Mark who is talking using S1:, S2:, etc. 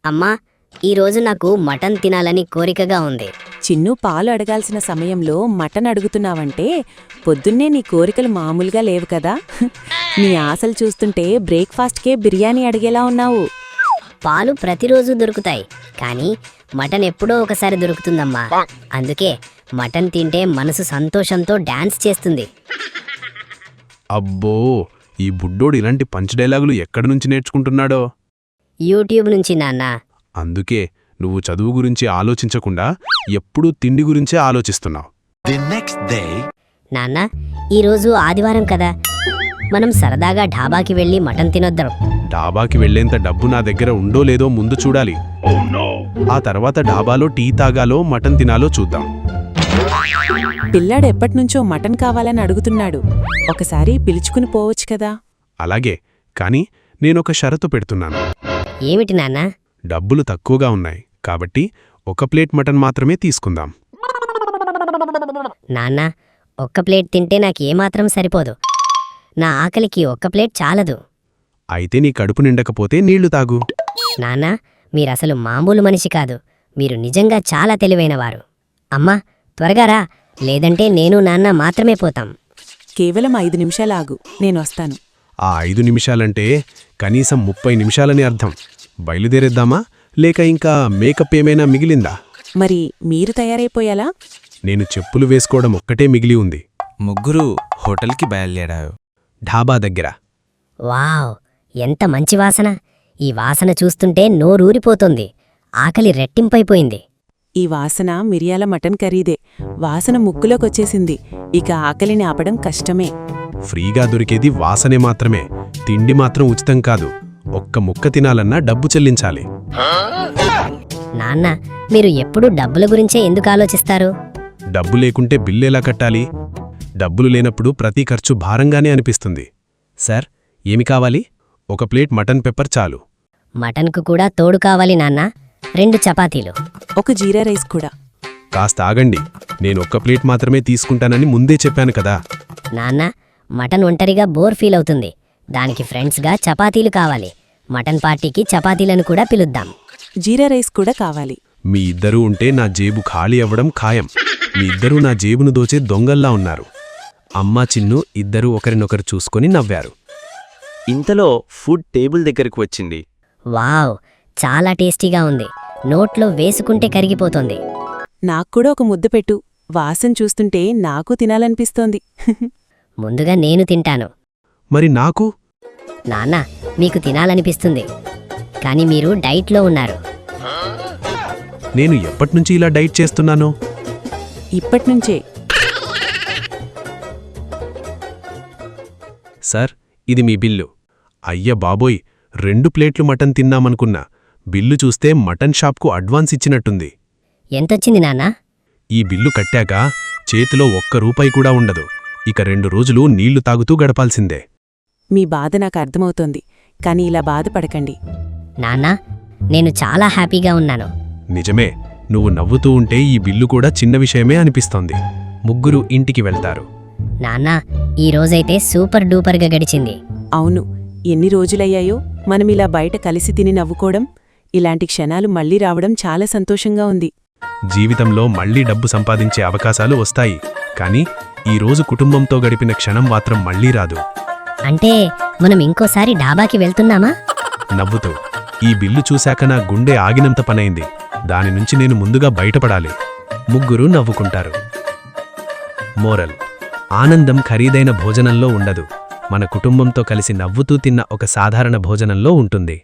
S1: అమ్మా, ఈరోజు నాకు మటన్ తినాలని కోరికగా ఉంది.
S2: చిన్ను పాలు అడగాల్సిన సమయంలో మటన్ అడుగుతున్నావంటే పొద్దున్నే నీ కోరికలు మామూలుగా లేవు కదా. నీ ఆశలు చూస్తుంటే బ్రేక్ఫాస్ట్కే బిర్యానీ అడిగేలా ఉన్నావు.
S1: పాలు ప్రతిరోజు దొరుకుతాయి, కానీ మటన్ ఎప్పుడో ఒకసారి దొరుకుతుందమ్మా. అందుకే మటన్ తింటే మనసు సంతోషంతో డాన్స్ చేస్తుంది.
S3: అబ్బో, ఈ బుడ్డోడు ఇలాంటి పంచ్ డైలాగులు ఎక్కడి నుంచి నేర్చుకుంటున్నాడో.
S1: యూట్యూబ్ నుంచి నాన్న.
S3: అందుకే నువ్వు చదువు గురించి ఆలోచించకుండా ఎప్పుడూ తిండి గురించే ఆలోచిస్తున్నావు.
S1: నాన్న, ఈరోజు ఆదివారం కదా, మనం సరదాగా ఢాబాకి వెళ్ళి మటన్ తినొద్దాం.
S3: డాబాకి వెళ్లేంత డబ్బు నా దగ్గర ఉందో లేదో ముందు చూడాలి. ఆ తర్వాత డాబాలో టీ తాగాలో మటన్ తినాలో చూద్దాం.
S2: పిల్లాడు ఎప్పటినుంచో మటన్ కావాలని అడుగుతున్నాడు. ఒకసారి పిలుచుకుని పోవచ్చు కదా.
S3: అలాగే, కాని నేనొక షరతు పెడుతున్నాను.
S1: ఏమిటి నాన్న?
S3: డబ్బులు తక్కువగా ఉన్నాయి కాబట్టి ఒక ప్లేట్ మటన్ మాత్రమే తీసుకుందాం.
S1: నాన్న, ఒక్క ప్లేట్ తింటే నాకేమాత్రం సరిపోదు. నా ఆకలికి ఒక్క ప్లేట్ చాలదు.
S3: అయితే నీ కడుపు నిండకపోతే నీళ్లు తాగు.
S1: నాన్న, మీరసలు మామూలు మనిషి కాదు. మీరు నిజంగా చాలా తెలివైనవారు. అమ్మా, త్వరగా రా, లేదంటే నేను నాన్న మాత్రమే పోతాం.
S2: కేవలం 5 నిమిషాలాగు, నేనొస్తాను.
S3: ఆ 5 నిమిషాలంటే కనీసం 30 నిమిషాలని అర్థం. బయలుదేరేద్దామా, లేక ఇంకా మేకప్ ఏమైనా మిగిలిందా?
S2: మరి మీరు తయారైపోయాలా?
S3: నేను చెప్పులు వేసుకోవడం ఒక్కటే మిగిలి ఉంది.
S4: ముగ్గురు హోటల్కి బయలుదేరారు.
S3: ఢాబా దగ్గర.
S1: వావ్, ఎంత మంచి వాసన! ఈ వాసన చూస్తుంటే నోరూరిపోతోంది. ఆకలి రెట్టింపైపోయింది.
S2: ఈ వాసన మిరియాల మటన్ కర్రీదే. వాసన ముక్కులోకొచ్చేసింది. ఇక ఆకలిని ఆపడం కష్టమే.
S3: ఫ్రీగా దొరికేది వాసనే మాత్రమే, తిండి మాత్రం ఉచితం కాదు. ఒక్క ముక్క తినాలన్నా డబ్బు చెల్లించాలి.
S1: నాన్న, మీరు ఎప్పుడూ డబ్బుల గురించే ఎందుకు ఆలోచిస్తారు?
S3: డబ్బు లేకుంటే బిల్లు ఎలా కట్టాలి? డబ్బులు లేనప్పుడు ప్రతి ఖర్చు భారంగానే అనిపిస్తుంది. సార్, ఏమి కావాలి? ఒక ప్లేట్ మటన్ పెప్పర్ చాలు.
S1: మటన్కు కూడా తోడు కావాలి నాన్న. 2 చపాతీలు.
S2: ఒక జీరా రైస్ కూడా.
S3: కాస్త ఆగండి, నేను ఒక్క ప్లేట్ మాత్రమే తీసుకుంటానని ముందే చెప్పాను కదా.
S1: నాన్న, మటన్ ఒంటరిగా బోర్ ఫీల్ అవుతుంది. దానికి ఫ్రెండ్స్గా చపాతీలు కావాలి. మటన్ పార్టీకి చపాతీలను కూడా పిలుద్దాం.
S2: జీరా రైస్ కూడా కావాలి.
S3: మీ ఇద్దరూ ఉంటే నా జేబు ఖాళీ అవ్వడం ఖాయం. మీ ఇద్దరూ నా జేబును దోచే దొంగల్లా ఉన్నారు. అమ్మా చిన్ను ఇద్దరూ ఒకరినొకరు చూసుకొని నవ్వారు.
S5: ఇంతలో ఫుడ్ టేబుల్ దగ్గరకు వచ్చింది.
S1: వావ్, చాలా టేస్టీగా ఉంది. నోట్లో వేసుకుంటే కరిగిపోతోంది.
S2: నాక్కూడా ఒక ముద్ద పెట్టు. వాసన చూస్తుంటే నాకు తినాలనిపిస్తోంది.
S1: ముందుగా నేను తింటాను.
S3: మరి నాకు?
S1: నాన్న, మీకు తినాలనిపిస్తుంది, కానీ మీరు డైట్లో ఉన్నారు.
S3: నేను ఎప్పటినుంచి ఇలా డైట్ చేస్తున్నాను?
S2: ఇప్పట్నుంచే.
S3: సార్, ఇది మీ బిల్లు. అయ్య బాబోయ్, 2 ప్లేట్లు మటన్ తిన్నామనుకున్నా. బిల్లు చూస్తే మటన్ షాప్కు అడ్వాన్స్ ఇచ్చినట్టుంది.
S1: ఎంతొచ్చింది నాన్నా?
S3: ఈ బిల్లు కట్టాక చేతిలో ఒక్క రూపాయి కూడా ఉండదు. ఇక 2 రోజులు నీళ్లు తాగుతూ గడపాల్సిందే.
S2: మీ బాధ నాకు అర్థమవుతోంది, కానీ ఇలా బాధపడకండి.
S1: నాన్నా, నేను చాలా హ్యాపీగా ఉన్నాను.
S3: నిజమే, నువ్వు నవ్వుతూ ఉంటే ఈ బిల్లు కూడా చిన్న విషయమే అనిపిస్తోంది. ముగ్గురు ఇంటికి వెళ్తారు.
S1: నాన్నా, ఈ రోజైతే సూపర్ డూపర్గా గడిచింది.
S2: అవును, ఎన్ని రోజులయ్యాయో మనమిలా బయట కలిసి తిని నవ్వుకోవడం. ఇలాంటి క్షణాలు మళ్ళీ రావడం చాలా సంతోషంగా ఉంది.
S3: జీవితంలో మళ్లీ డబ్బు సంపాదించే అవకాశాలు వస్తాయి, కానీ ఈ రోజు కుటుంబంతో గడిపిన క్షణం మాత్రం మళ్లీ రాదు.
S1: అంటే మనం ఇంకోసారి డాబాకి వెళ్తున్నామా?
S3: నవ్వుతూ, ఈ బిల్లు చూశాక నా గుండె ఆగినంత పనైంది. దాని నుంచి నేను ముందుగా బయటపడాలి. ముగ్గురు నవ్వుకుంటారు. మోరల్: ఆనందం ఖరీదైన భోజనంలో ఉండదు, మన కుటుంబంతో కలిసి నవ్వుతూ తిన్న ఒక సాధారణ భోజనంలో ఉంటుంది.